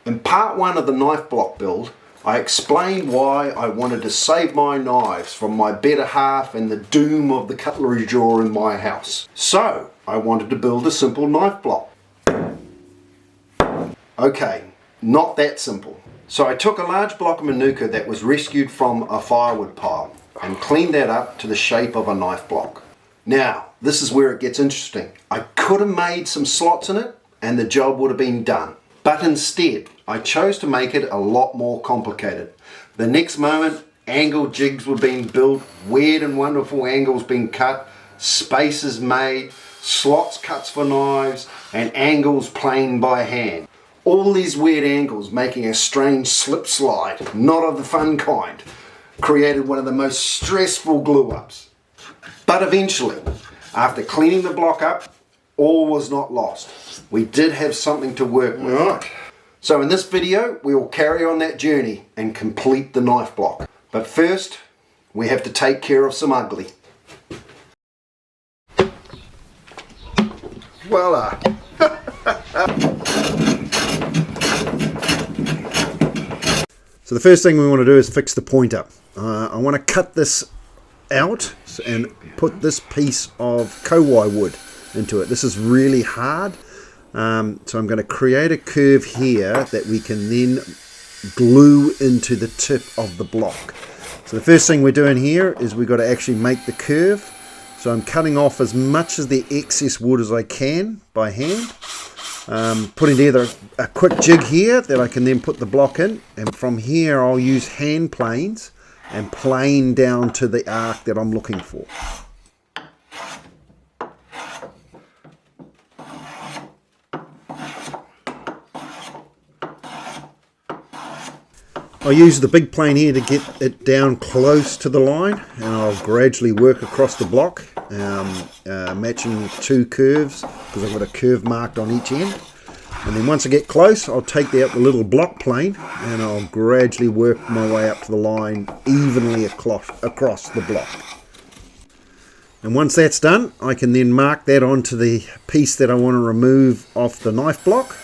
In part 1 of the knife block build, I explained why I wanted to save my knives from my better half and the doom of the cutlery drawer in my house. So, I wanted to build a simple knife block. Okay, not that simple. So I took a large block of Manuka that was rescued from a firewood pile and cleaned that up to the shape of a knife block. Now, this is where it gets interesting. I could have made some slots in it and the job would have been done. But instead, I chose to make it a lot more complicated. The next moment, angle jigs were being built, weird and wonderful angles being cut, spaces made, slots cuts for knives, and angles planed by hand. All these weird angles making a strange slip slide, not of the fun kind, created one of the most stressful glue ups. But eventually, after cleaning the block up, all was not lost. We did have something to work with. Right. So in this video, we will carry on that journey and complete the knife block. But first, we have to take care of some ugly. Voila! So the first thing we want to do is fix the point up. I want to cut this out and put this piece of kowai wood into it. This is really hard, so I'm going to create a curve here that we can then glue into the tip of the block. So the first thing we're doing here is we've got to actually make the curve. So I'm cutting off as much of the excess wood as I can by hand, putting together a quick jig here that I can then put the block in, and from here I'll use hand planes and plane down to the arc that I'm looking for. I use the big plane here to get it down close to the line, and I'll gradually work across the block, matching two curves because I've got a curve marked on each end. And then once I get close, I'll take out the little block plane and I'll gradually work my way up to the line evenly across the block. And once that's done, I can then mark that onto the piece that I want to remove off the knife block,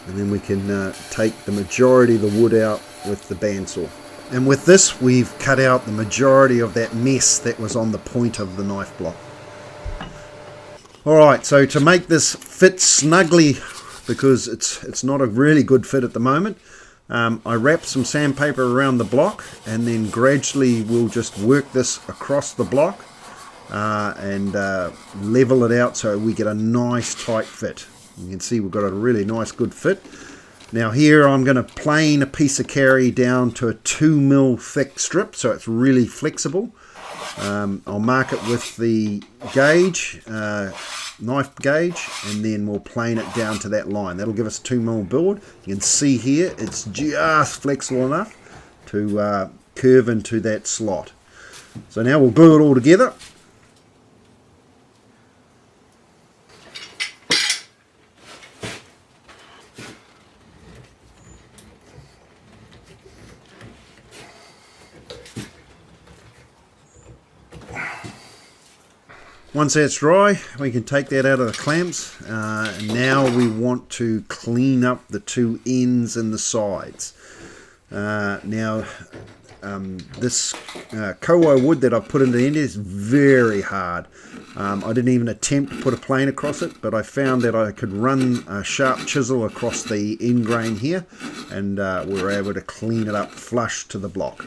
and then we can take the majority of the wood out with the bandsaw. And with this, we've cut out the majority of that mess that was on the point of the knife block. Alright, so to make this fit snugly, because it's not a really good fit at the moment, I wrap some sandpaper around the block, and then gradually we'll just work this across the block and level it out so we get a nice tight fit. You can see we've got a really nice good fit. Now here I'm going to plane a piece of carry down to a 2mm thick strip so it's really flexible. I'll mark it with the gauge, knife gauge, and then we'll plane it down to that line. That'll give us a 2mm build. You can see here it's just flexible enough to curve into that slot. So now we'll glue it all together. Once that's dry, we can take that out of the clamps. Now we want to clean up the two ends and the sides. Now this kowai wood that I've put in the end is very hard. I didn't even attempt to put a plane across it, but I found that I could run a sharp chisel across the end grain here, and we were able to clean it up flush to the block.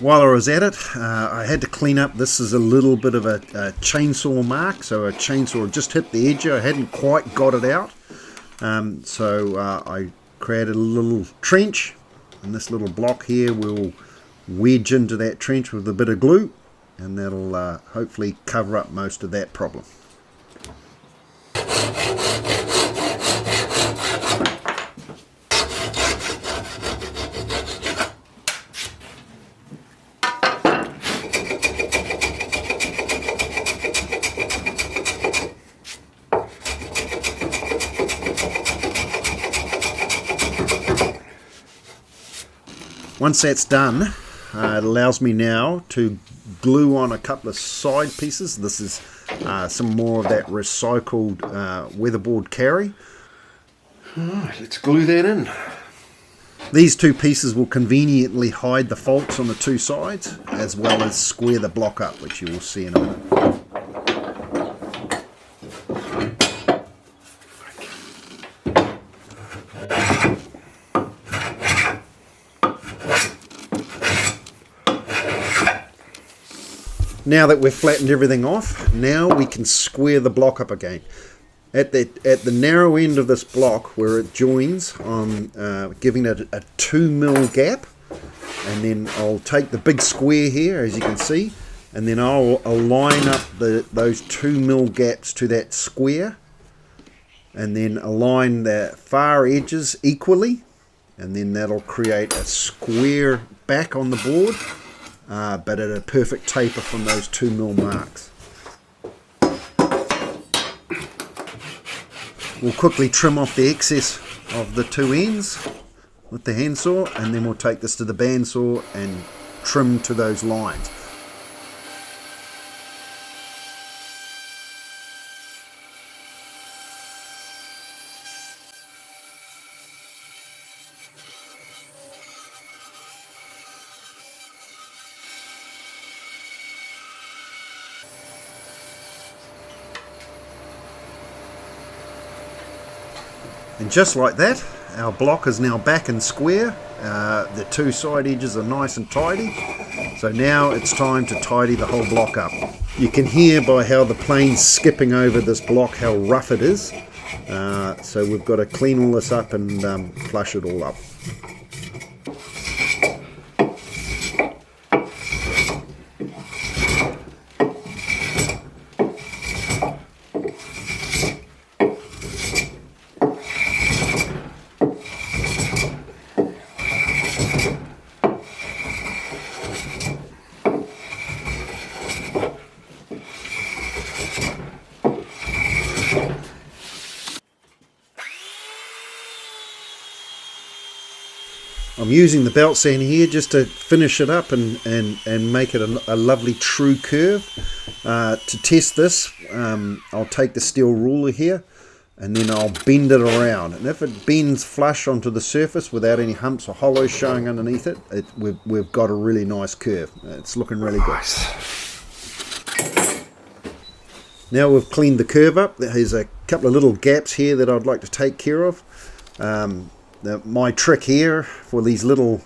While I was at it, I had to clean up. This is a little bit of a chainsaw mark, so a chainsaw just hit the edge. I hadn't quite got it out, so I created a little trench, and this little block here will wedge into that trench with a bit of glue, and that'll hopefully cover up most of that problem. Once that's done, it allows me now to glue on a couple of side pieces. This is some more of that recycled weatherboard carry. Alright, let's glue that in. These two pieces will conveniently hide the faults on the two sides, as well as square the block up, which you will see in a minute. Now that we've flattened everything off, now we can square the block up again. At the narrow end of this block where it joins, I'm giving it a 2mm gap, and then I'll take the big square here, as you can see, and then I'll align up those 2mm gaps to that square, and then align the far edges equally, and then that'll create a square back on the board, but at a perfect taper from those 2mm marks. We'll quickly trim off the excess of the two ends with the handsaw, and then we'll take this to the bandsaw and trim to those lines. And just like that, our block is now back and square. The two side edges are nice and tidy. So now it's time to tidy the whole block up. You can hear by how the plane's skipping over this block how rough it is. So we've got to clean all this up and flush it all up. I'm using the belt sand here just to finish it up and make it a lovely true curve. To test this, I'll take the steel ruler here and then I'll bend it around. And if it bends flush onto the surface without any humps or hollows showing underneath it, we've got a really nice curve. It's looking really good. Now we've cleaned the curve up, there's a couple of little gaps here that I'd like to take care of. My trick here for these little,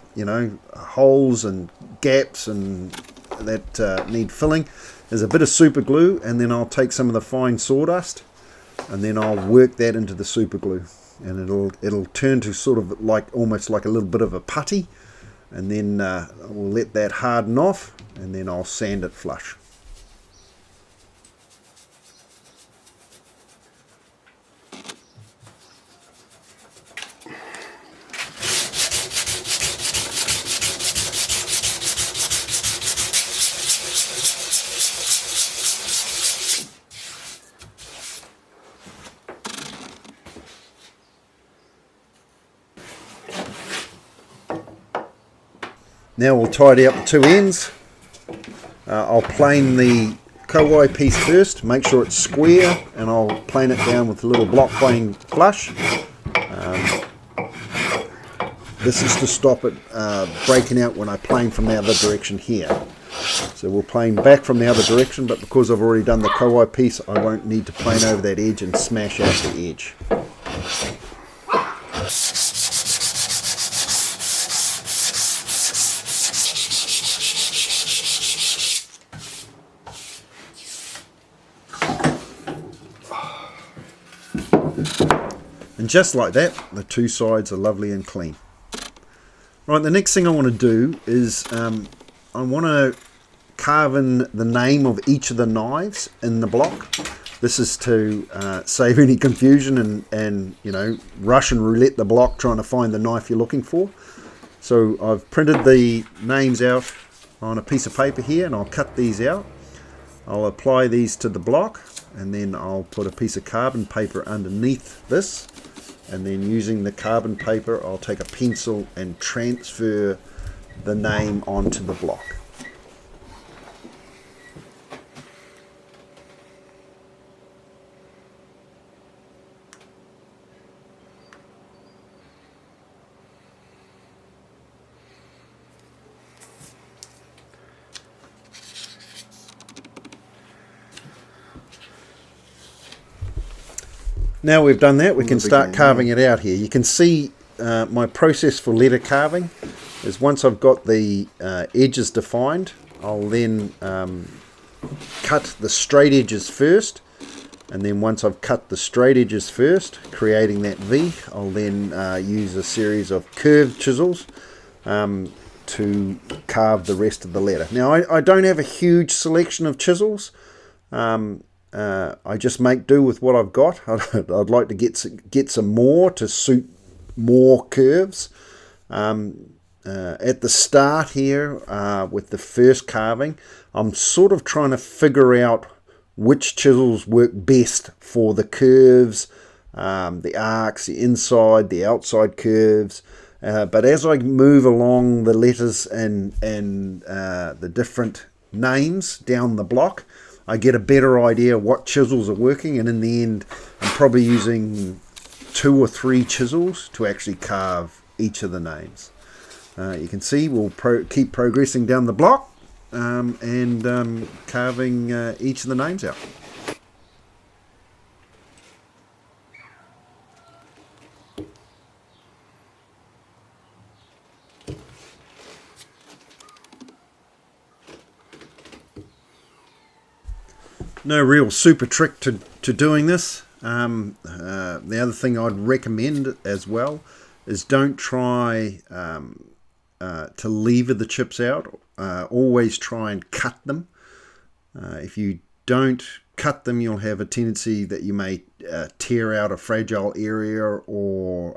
holes and gaps and that need filling is a bit of super glue, and then I'll take some of the fine sawdust and then I'll work that into the super glue, and it'll turn to sort of almost like a little bit of a putty, and then we'll let that harden off and then I'll sand it flush. Now we'll tidy up the two ends. I'll plane the Kowai piece first, make sure it's square, and I'll plane it down with a little block plane flush. This is to stop it breaking out when I plane from the other direction here. So we'll plane back from the other direction, but because I've already done the Kowai piece, I won't need to plane over that edge and smash out the edge. And just like that, the two sides are lovely and clean. Right, the next thing I want to do is I want to carve in the name of each of the knives in the block. This is to save any confusion and Russian roulette the block trying to find the knife you're looking for. So I've printed the names out on a piece of paper here, and I'll cut these out. I'll apply these to the block, and then I'll put a piece of carbon paper underneath this, and then using the carbon paper I'll take a pencil and transfer the name onto the block. Now we've done that, we can start carving it out here. You can see my process for letter carving is once I've got the edges defined, I'll then cut the straight edges first, and then once I've cut the straight edges first, creating that V, I'll then use a series of curved chisels to carve the rest of the letter. Now I don't have a huge selection of chisels. I just make do with what I've got. I'd like to get some more to suit more curves. At the start here, with the first carving, I'm sort of trying to figure out which chisels work best for the curves, the arcs, the inside, the outside curves. But as I move along the letters and the different names down the block, I get a better idea what chisels are working, and in the end I'm probably using 2 or 3 chisels to actually carve each of the names. You can see we'll keep progressing down the block and carving each of the names out. No real super trick to doing this. The other thing I'd recommend as well is don't try to lever the chips out. Always try and cut them. If you don't cut them, you'll have a tendency that you may tear out a fragile area, or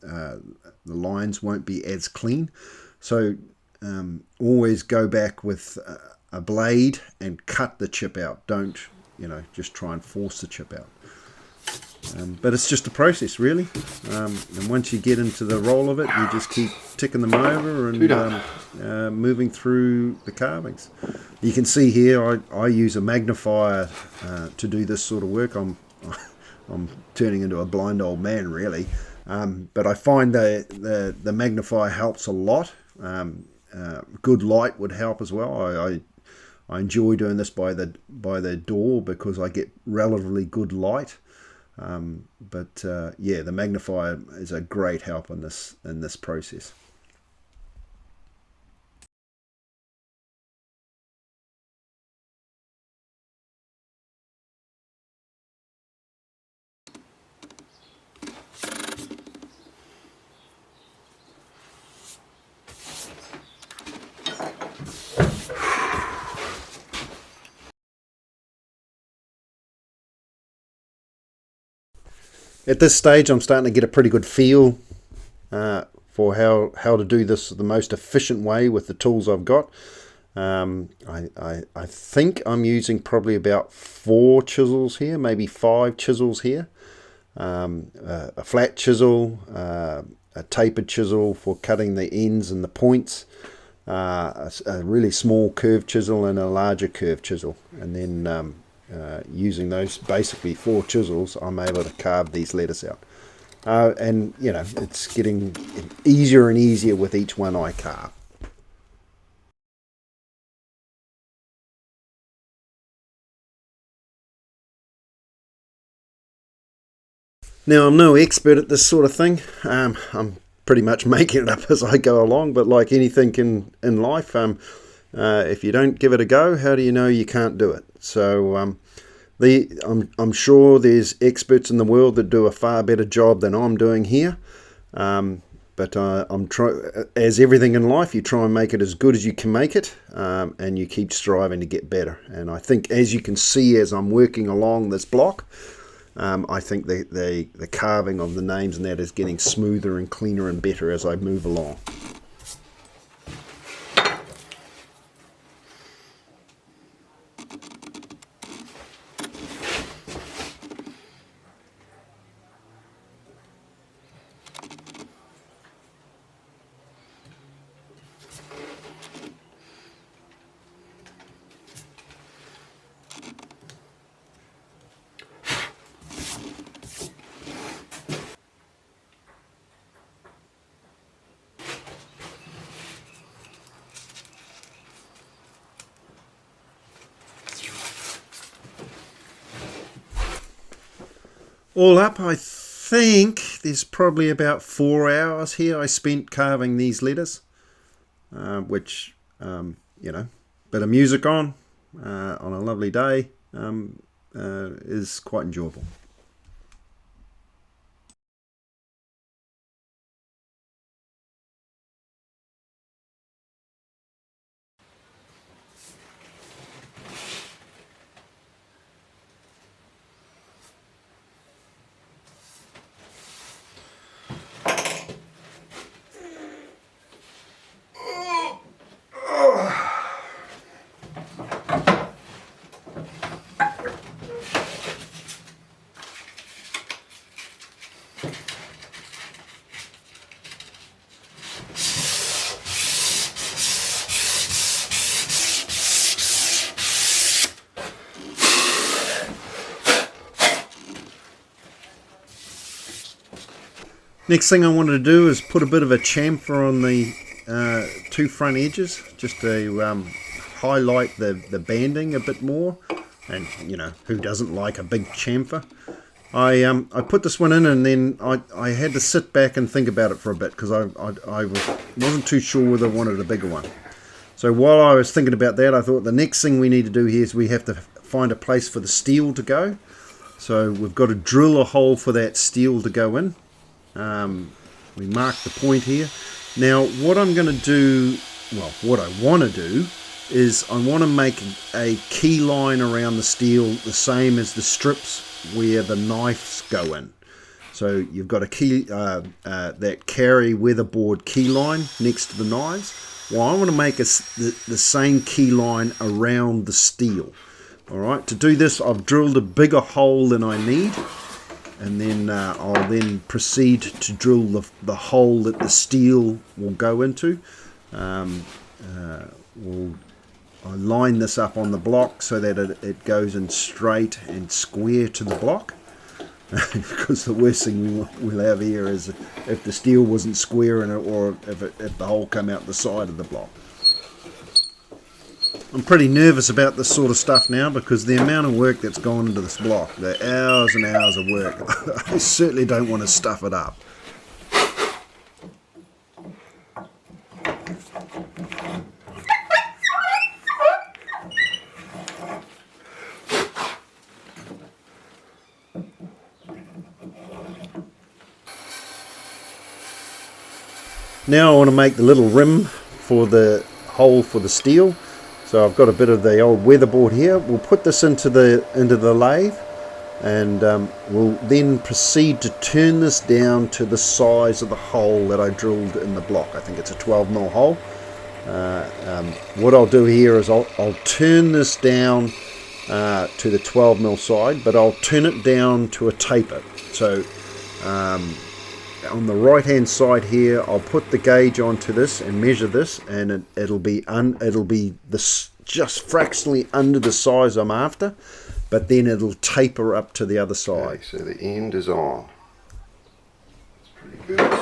the lines won't be as clean. So always go back with a blade and cut the chip out. Don't, just try and force the chip out. But it's just a process, really. And once you get into the roll of it, you just keep ticking them over and moving through the carvings. You can see here I use a magnifier to do this sort of work. I'm turning into a blind old man, really. But I find the magnifier helps a lot. Good light would help as well. I enjoy doing this by the door because I get relatively good light. But the magnifier is a great help in this process. At this stage, I'm starting to get a pretty good feel for how to do this the most efficient way with the tools I've got. I think I'm using probably about 4 chisels here, maybe 5 chisels here. A flat chisel, a tapered chisel for cutting the ends and the points, a really small curved chisel, and a larger curved chisel. And then using those basically 4 chisels, I'm able to carve these letters out. And it's getting easier and easier with each one I carve. Now, I'm no expert at this sort of thing. I'm pretty much making it up as I go along, but like anything in life, if you don't give it a go, how do you know you can't do it? So I'm sure there's experts in the world that do a far better job than I'm doing here. But as everything in life, you try and make it as good as you can make it, and you keep striving to get better. And I think, as you can see, as I'm working along this block, I think the carving of the names and that is getting smoother and cleaner and better as I move along. All up, I think there's probably about 4 hours here I spent carving these letters, which, you know, bit of music on a lovely day is quite enjoyable. Next thing I wanted to do is put a bit of a chamfer on the two front edges, just to highlight the banding a bit more. And you know, who doesn't like a big chamfer? I put this one in, and then I had to sit back and think about it for a bit, because I wasn't too sure whether I wanted a bigger one. So while I was thinking about that, I thought the next thing we need to do here is we have to find a place for the steel to go. So we've got to drill a hole for that steel to go in. We mark the point here. Now what I'm going to do, well, what I want to do is I want to make a key line around the steel the same as the strips where the knives go in. So you've got a key that carry weatherboard key line next to the knives. Well, I want to make the same key line around the steel. Alright, to do this I've drilled a bigger hole than I need, and then I'll then proceed to drill the hole that the steel will go into. I line this up on the block so that it goes in straight and square to the block. Because the worst thing we'll have here is if the steel wasn't square in it, or if the hole come out the side of the block. I'm pretty nervous about this sort of stuff now, because the amount of work that's gone into this block, the hours and hours of work, I certainly don't want to stuff it up. Now I want to make the little rim for the hole for the steel. So I've got a bit of the old weatherboard here. We'll put this into the lathe, and we'll then proceed to turn this down to the size of the hole that I drilled in the block. I think it's a 12mm hole. What I'll do here is I'll turn this down to the 12mm side, but I'll turn it down to a taper. So on the right hand side here, I'll put the gauge onto this and measure this, and it'll be this just fractionally under the size I'm after, but then it'll taper up to the other side. Okay, so the end is on. That's pretty good.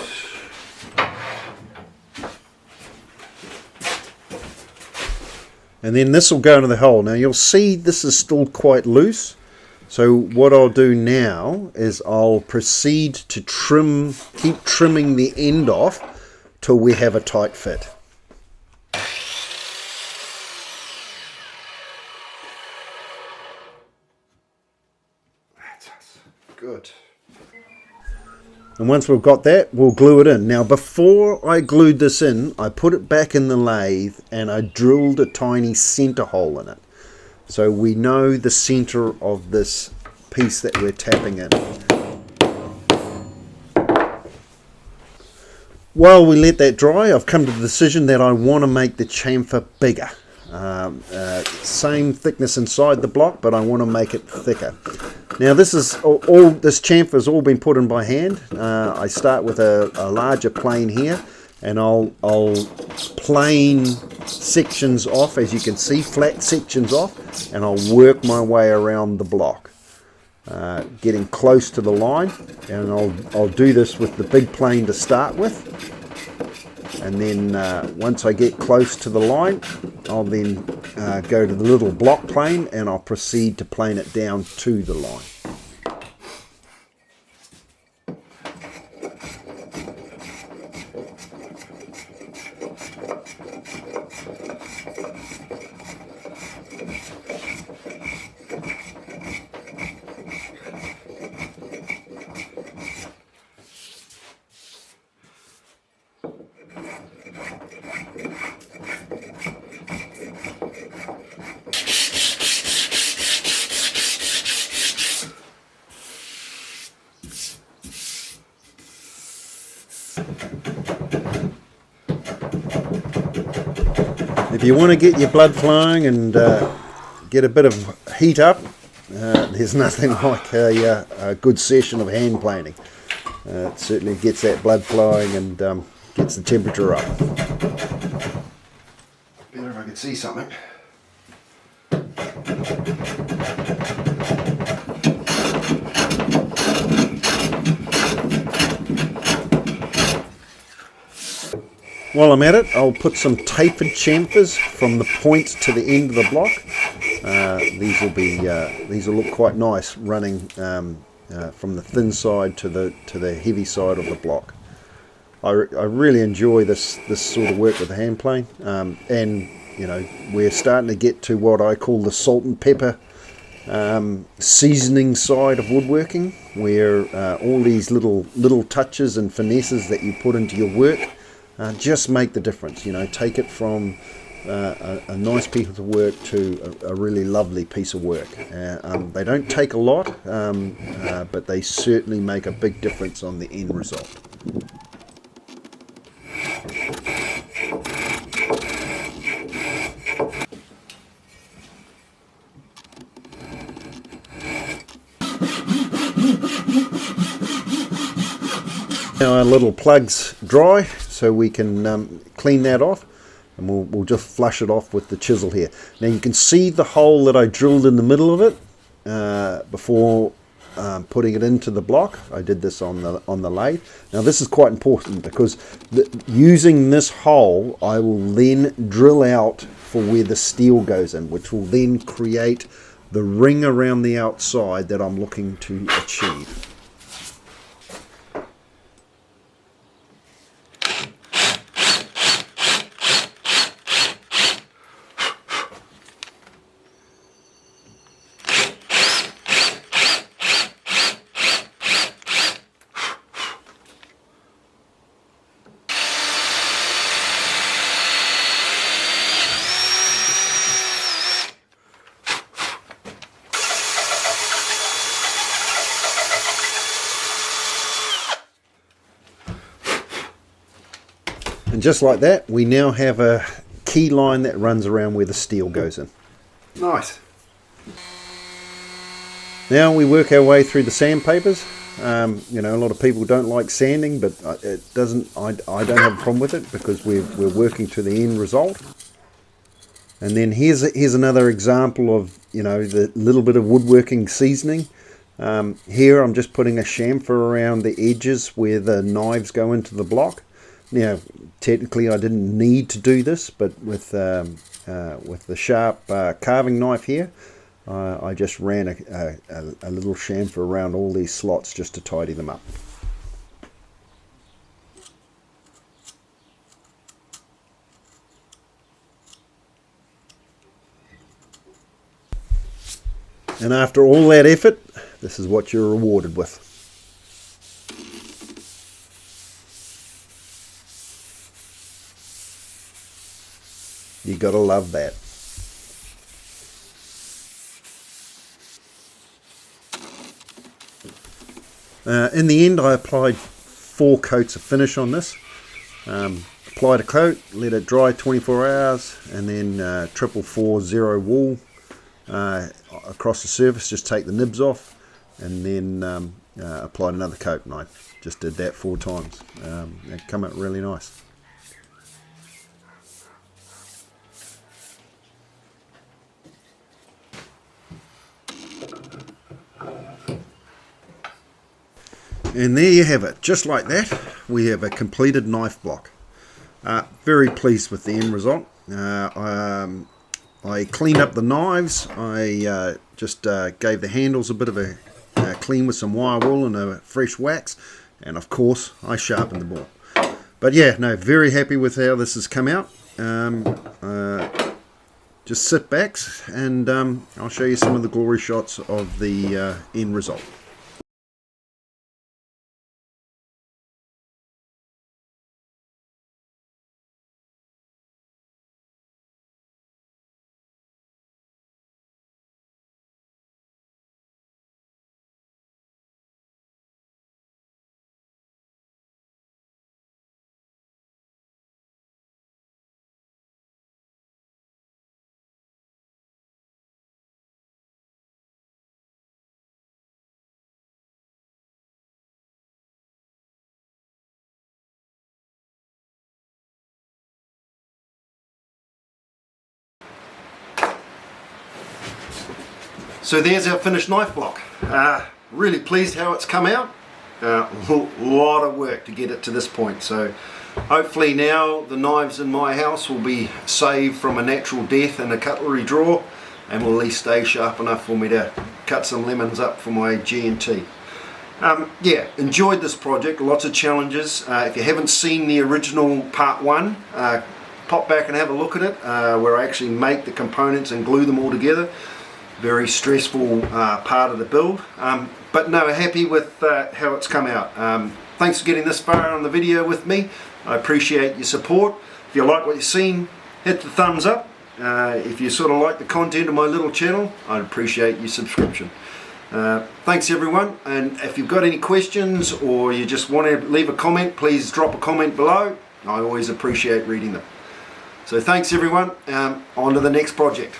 And then this will go into the hole. Now you'll see this is still quite loose. So what I'll do now is I'll proceed to keep trimming the end off till we have a tight fit. That's good. And once we've got that, we'll glue it in. Now before I glued this in, I put it back in the lathe and I drilled a tiny center hole in it. So we know the center of this piece that we're tapping in. While we let that dry, I've come to the decision that I want to make the chamfer bigger. Same thickness inside the block, but I want to make it thicker. Now this chamfer has all been put in by hand. I start with a larger plane here, and I'll plane sections off, as you can see, flat sections off, and I'll work my way around the block, getting close to the line. And I'll do this with the big plane to start with, and then once I get close to the line, I'll then go to the little block plane, and I'll proceed to plane it down to the line. If you want to get your blood flowing and get a bit of heat up, there's nothing like a good session of hand planing. It certainly gets that blood flowing and gets the temperature up. Better if I could see something. While I'm at it, I'll put some tapered chamfers from the point to the end of the block. These will look quite nice running from the thin side to the heavy side of the block. I really enjoy this sort of work with the hand plane, and you know, we're starting to get to what I call the salt and pepper seasoning side of woodworking, where all these little touches and finesses that you put into your work just make the difference. You know, take it from a nice piece of work to a really lovely piece of work. They don't take a lot, but they certainly make a big difference on the end result. Now our little plug's dry, so we can clean that off, and we'll just flush it off with the chisel here. Now you can see the hole that I drilled in the middle of it before putting it into the block. I did this on the lathe. Now this is quite important because using this hole, I will then drill out for where the steel goes in, which will then create the ring around the outside that I'm looking to achieve. And just like that, we now have a key line that runs around where the steel goes in. Nice. Now we work our way through the sandpapers. You know, a lot of people don't like sanding, but it doesn't. I don't have a problem with it because we're working to the end result. And then here's another example of, you know, the little bit of woodworking seasoning. Here I'm just putting a chamfer around the edges where the knives go into the block. Now, technically I didn't need to do this, but with the sharp carving knife here, I just ran a little chamfer around all these slots just to tidy them up. And after all that effort, this is what you're rewarded with. You gotta love that. In the end, I applied 4 coats of finish on this. Applied a coat, let it dry 24 hours, and then 444 wool across the surface. Just take the nibs off, and then applied another coat. And I just did that 4 times. It came out really nice. And there you have it, just like that, we have a completed knife block. Very pleased with the end result. I cleaned up the knives. I just gave the handles a bit of a clean with some wire wool and a fresh wax, and of course I sharpened the ball. But yeah, no, very happy with how this has come out. Just sit back and I'll show you some of the glory shots of the end result. So there's our finished knife block. Really pleased how it's come out. A lot of work to get it to this point. So hopefully now the knives in my house will be saved from a natural death in a cutlery drawer, and will at least stay sharp enough for me to cut some lemons up for my G&T. Yeah, enjoyed this project, lots of challenges. If you haven't seen the original part 1, pop back and have a look at it, where I actually make the components and glue them all together. Very stressful part of the build, but no, happy with how it's come out. Thanks for getting this far on the video with me. I appreciate your support. If you like what you've seen, hit the thumbs up. If you sort of like the content of my little channel, I'd appreciate your subscription. Thanks everyone, and if you've got any questions or you just want to leave a comment, please drop a comment below. I always appreciate reading them. So thanks everyone, on to the next project.